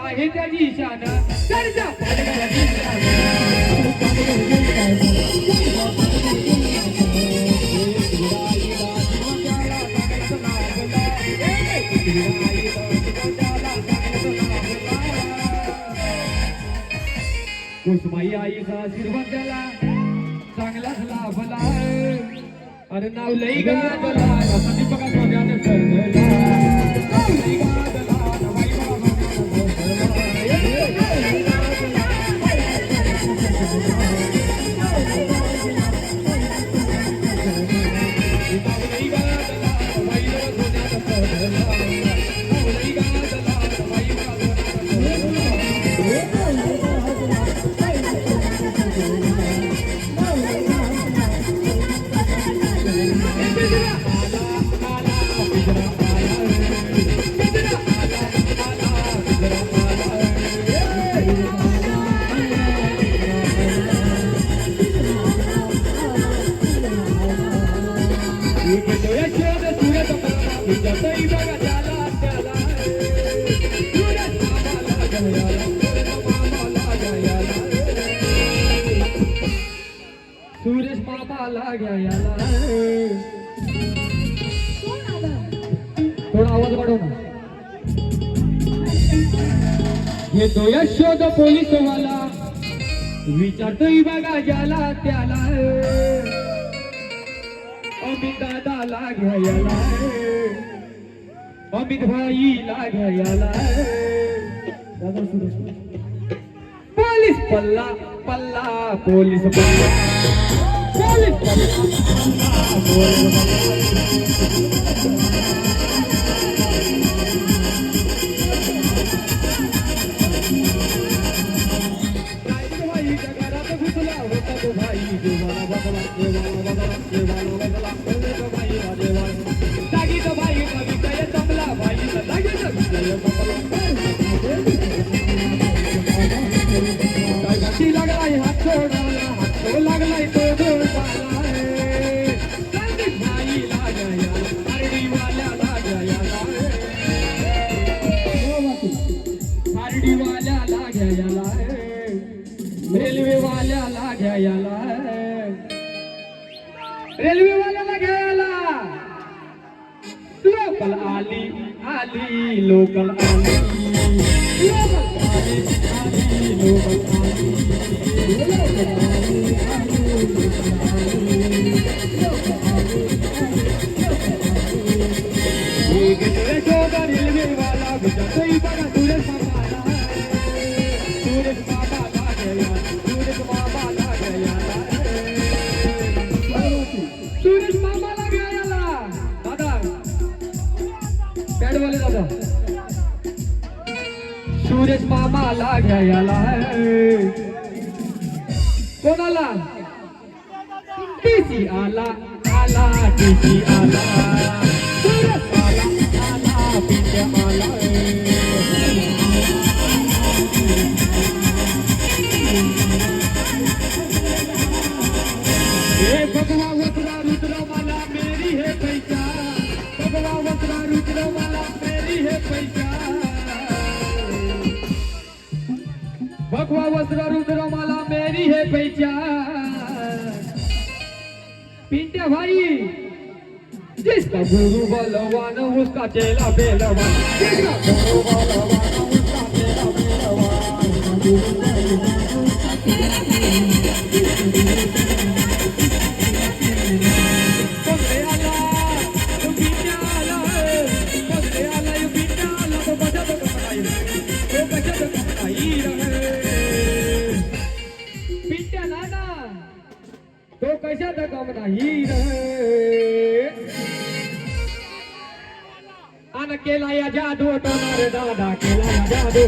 आहे त्याची शान चर्चा कुसमाई आईचा आशीर्वाद द्याला चांगलाच लाभला अरे नाव लई गाजला असा दीपका सोन्याने सरला नाव लई गाजला बाई बाबा सुरेश मामा लाग्या याला थोडा आवाज वाढव ना येतो यशोद पोलीस वाला विचारतोय बघा ज्याला त्याला अमित दादा लाग्या याला अमित भाई लाग्या याला पोलीस पल्ला पल्ला पोलीस पल्ला पोलीस भाई जगारात घुसला होता तो भाई देवाला बदला देवाला बदला देवाला बदला भाई देवा जागी तो भाई कवी काय जमला भाई जागी तो लागलाय हात सोडायला हात तो लागलाय तो जोडायला संदीप भाई लागाया आरडी वाल्या लागाया आरडी वाल्या लागाया रेल्वे वाल्या लागाया रेल्वे वाल्याला घ्यायला लोकल आली आली लोकल आली लोकल आली आली लोकल रेल्वे वाला गुजराती बघा सुरेश बाबा लागया सुरेश बाबा लागया सुरेश बाबा लागया दादा पॅड वाले दादा सुरेश मामा लाग्या याला कोणाला टीसी आला आला टीसी आला सुरेश आला आला पिंट्या आला हे भगवा वसरा रुद्र मला मेरी है पैसा भगवा वसरा रुद्र मला मेरी है पैसा भगवा वस्त्र रुद्र मला मेरी है पहचान पिंट्या भाई जिसका गुरु बलवान उसका चेला बेलवान जिसका गुरु बलवान उसका चेला बेलवान तो कशात काम नाही आन केला या जादू टोनार दादा केला या जादू